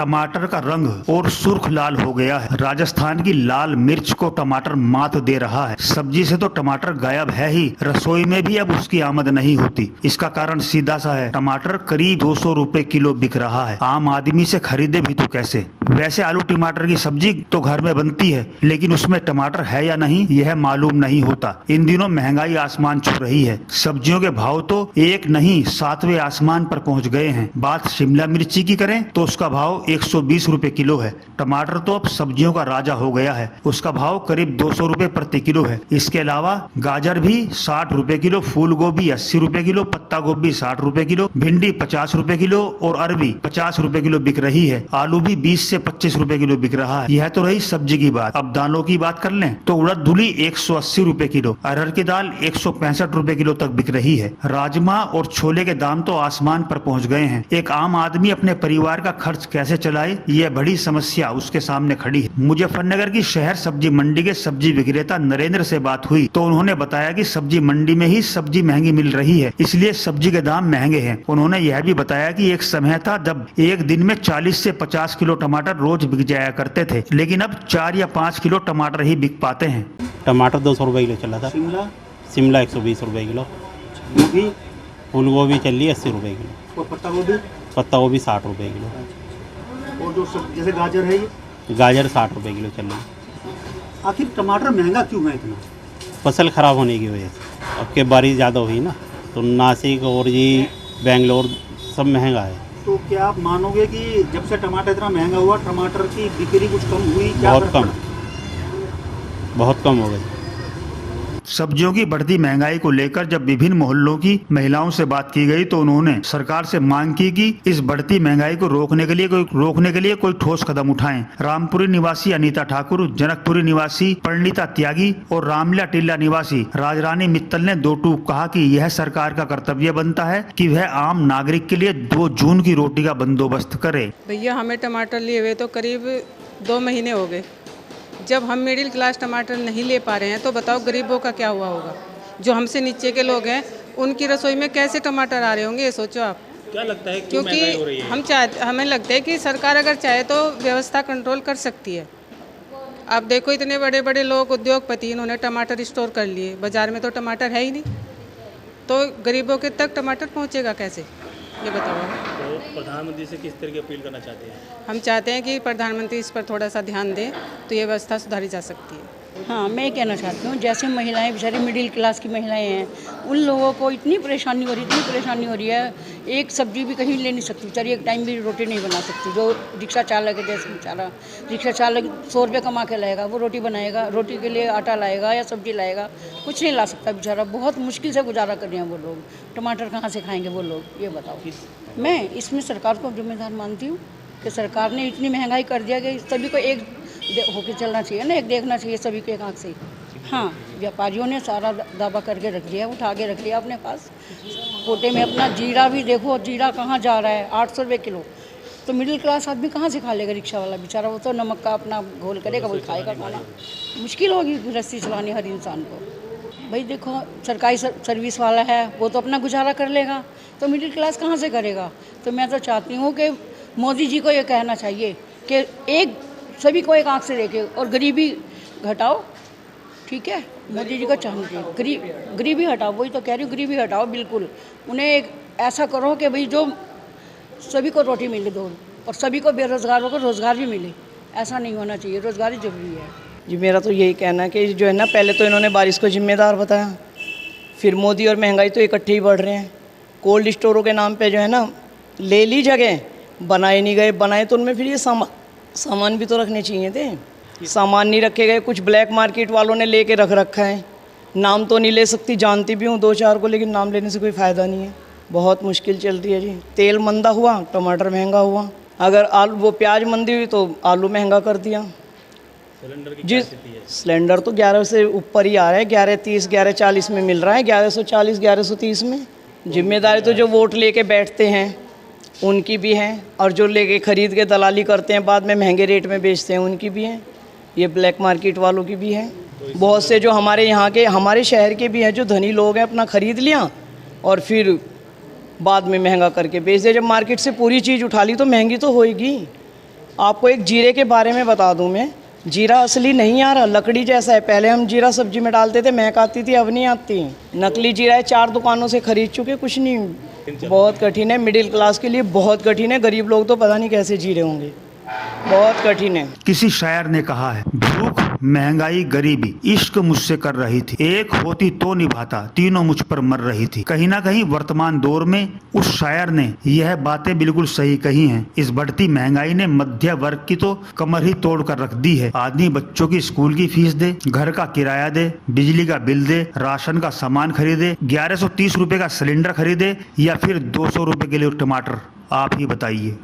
टमाटर का रंग और सुर्ख लाल हो गया है। राजस्थान की लाल मिर्च को टमाटर मात दे रहा है। सब्जी से तो टमाटर गायब है ही, रसोई में भी अब उसकी आमद नहीं होती। इसका कारण सीधा सा है, टमाटर करीब 200 रुपए किलो बिक रहा है। आम आदमी से खरीदे भी तो कैसे। वैसे आलू टमाटर की सब्जी तो घर में बनती है, लेकिन उसमें टमाटर है या नहीं यह मालूम नहीं होता। इन दिनों महंगाई आसमान छू रही है। सब्जियों के भाव तो एक नहीं 7वें आसमान पर पहुंच गए हैं। बात शिमला मिर्ची की करें तो उसका भाव 120 रुपए किलो है। टमाटर तो अब सब्जियों का राजा हो गया है, उसका भाव करीब 200 रुपए प्रति किलो है। इसके अलावा गाजर भी 60 रुपए किलो, फूल गोभी 80 रुपए किलो, पत्ता गोभी 60 रुपए किलो, भिंडी 50 रुपए किलो और अरबी 50 रुपए किलो बिक रही है। आलू भी 20 से 25 रुपए किलो बिक रहा है। यह तो रही सब्जी की बात। अब दालों की बात कर लें तो उड़द धुली 180 रुपए किलो, अरहर की दाल 165 रुपए किलो तक बिक रही है। राजमा और छोले के दाम तो आसमान पर पहुंच गए हैं। एक आम आदमी अपने परिवार का खर्च कैसे चलाए, यह बड़ी समस्या उसके सामने खड़ी है। मुजफ्फरनगर की शहर सब्जी मंडी के सब्जी विक्रेता नरेंद्र से बात हुई तो उन्होंने बताया कि सब्जी मंडी में ही सब्जी महंगी मिल रही है, इसलिए सब्जी के दाम महंगे हैं। उन्होंने यह भी बताया कि एक समय था जब एक दिन में 40 से 50 किलो टमाटर रोज बिक जाया करते थे, लेकिन अब 4 या 5 किलो टमाटर ही बिक पाते हैं। टमाटर 200 रुपये किलो चला था। शिमला 120 रुपये किलो। गोभी, फूल गोभी चल रही है 80 रुपये किलो। और पत्ता गोभी 60 रुपये किलो। और जो जैसे गाजर है, गाजर 60 रुपये किलो चल रही है। आखिर टमाटर महंगा क्यों है इतना? फसल ख़राब होने की वजह से। अब के बारिश ज़्यादा हुई ना, तो नासिक और ये बेंगलोर सब महंगा है। तो क्या आप मानोगे कि जब से टमाटर इतना महंगा हुआ, टमाटर की बिक्री कुछ कम हुई? बहुत कम हो गई। सब्जियों की बढ़ती महंगाई को लेकर जब विभिन्न मोहल्लों की महिलाओं से बात की गई तो उन्होंने सरकार से मांग की कि इस बढ़ती महंगाई को रोकने के लिए कोई ठोस कदम उठाएं। रामपुरी निवासी अनीता ठाकुर, जनकपुरी निवासी परिणीता त्यागी और रामला टिल्ला निवासी राजरानी मित्तल ने दो टूक कहा कि यह सरकार का कर्तव्य बनता है कि वह आम नागरिक के लिए 2 जून की रोटी का बंदोबस्त करे। भैया हमें टमाटर लिए हुए तो करीब 2 महीने हो गए। जब हम मिडिल क्लास टमाटर नहीं ले पा रहे हैं तो बताओ गरीबों का क्या हुआ होगा। जो हमसे नीचे के लोग हैं उनकी रसोई में कैसे टमाटर आ रहे होंगे, ये सोचो आप। क्या लगता है क्यों महंगाई हो रही है? हमें लगता है कि सरकार अगर चाहे तो व्यवस्था कंट्रोल कर सकती है। आप देखो इतने बड़े बड़े लोग उद्योगपति, इन्होंने टमाटर स्टोर कर लिए, बाज़ार में तो टमाटर है ही नहीं, तो गरीबों के तक टमाटर पहुँचेगा कैसे, ये बताओ। तो प्रधानमंत्री से किस तरह की अपील करना चाहते हैं? हम चाहते हैं कि प्रधानमंत्री इस पर थोड़ा सा ध्यान दें तो ये व्यवस्था सुधारी जा सकती है। हाँ, मैं कहना चाहती हूँ जैसे महिलाएं बेचारी मिडिल क्लास की महिलाएं हैं, उन लोगों को इतनी परेशानी हो रही है। एक सब्जी भी कहीं ले नहीं सकती बेचारी, एक टाइम भी रोटी नहीं बना सकती। जो रिक्शा चालक है, जैसे बेचारा रिक्शा चालक 100 रुपये कमा के लाएगा, वो रोटी बनाएगा, रोटी के लिए आटा लाएगा या सब्जी लाएगा, कुछ नहीं ला सकता बेचारा। बहुत मुश्किल से गुजारा कर रहे हैं वो लोग। टमाटर कहाँ से खाएँगे वो लोग, ये बताओ। मैं इसमें सरकार को जिम्मेदार मानती हूँ कि सरकार ने इतनी महंगाई कर दिया कि सभी को एक होके चलना चाहिए ना, एक देखना चाहिए सभी को एक आँख से। हाँ, व्यापारियों ने सारा दावा करके रख लिया, उठा के रख लिया अपने पास। कोटे में अपना जीरा भी देखो, जीरा कहाँ जा रहा है 800 रुपये किलो। तो मिडिल क्लास आदमी कहाँ से खा लेगा? रिक्शा वाला बेचारा वो तो नमक का अपना घोल करेगा, वही खाएगा खाना। मुश्किल होगी गृहस्थी चलानी हर इंसान को। भाई देखो, सरकारी सर्विस वाला है वो तो अपना गुजारा कर लेगा, तो मिडिल क्लास कहाँ से करेगा? तो मैं तो चाहती हूँ कि मोदी जी को ये कहना चाहिए कि एक सभी को एक आँख से देखे और गरीबी घटाओ, ठीक है? मोदी जी को चाहना चाहिए गरीबी हटाओ, वही तो कह रही हूँ, गरीबी हटाओ बिल्कुल। उन्हें एक ऐसा करो कि भाई जो सभी को रोटी मिले दो और सभी को बेरोज़गारों को रोज़गार भी मिले। ऐसा नहीं होना चाहिए, रोज़गार ज़रूरी है। जी, मेरा तो यही कहना है कि जो है ना, पहले तो इन्होंने बारिश को जिम्मेदार बताया, फिर मोदी और महंगाई तो इकट्ठे ही बढ़ रहे हैं। कोल्ड स्टोरों के नाम पे जो है ना, ले ली जगह, बनाए नहीं गए। बनाए तो उनमें फिर ये सामान भी तो रखने चाहिए थे, सामान नहीं रखे गए। कुछ ब्लैक मार्केट वालों ने लेके रख रखा है। नाम तो नहीं ले सकती, जानती भी हूँ 2-4 को, लेकिन नाम लेने से कोई फ़ायदा नहीं है। बहुत मुश्किल चल रही है जी। तेल मंदा हुआ, टमाटर महंगा हुआ। अगर आलू वो प्याज मंदी हुई तो आलू महंगा कर दिया। सिलेंडर की जी, सिलेंडर तो 11 से ऊपर ही आ रहा है, 1130 1140 में मिल रहा है, 1140 1130 में। जिम्मेदारी तो जो वोट लेके बैठते हैं उनकी भी है, और जो लेके खरीद के दलाली करते हैं बाद में महंगे रेट में बेचते हैं उनकी भी है। ये ब्लैक मार्केट वालों की भी है। बहुत से जो हमारे यहाँ के, हमारे शहर के भी हैं, जो धनी लोग हैं, अपना ख़रीद लिया और फिर बाद में महंगा करके बेच दे। जब मार्केट से पूरी चीज़ उठा ली तो महंगी तो होएगी। आपको एक जीरे के बारे में बता दूं मैं, जीरा असली नहीं आ रहा, लकड़ी जैसा है। पहले हम जीरा सब्जी में डालते थे, महक आती थी, अब नहीं आती। नकली जीरा है, 4 दुकानों से खरीद चुके, कुछ नहीं। बहुत कठिन है, मिडिल क्लास के लिए बहुत कठिन है। गरीब लोग तो पता नहीं कैसे जी रहे होंगे, बहुत कठिन है। किसी शायर ने कहा है, भूख, महंगाई, गरीबी इश्क मुझसे कर रही थी, एक होती तो निभाता, तीनों मुझ पर मर रही थी। कहीं ना कहीं वर्तमान दौर में उस शायर ने यह बातें बिल्कुल सही कही हैं। इस बढ़ती महंगाई ने मध्य वर्ग की तो कमर ही तोड़ कर रख दी है। आदमी बच्चों की स्कूल की फीस दे, घर का किराया दे, बिजली का बिल दे, राशन का सामान खरीदे, 1130 रुपए का सिलेंडर खरीदे या फिर 200 रुपए के लिए टमाटर। आप ही बताइए।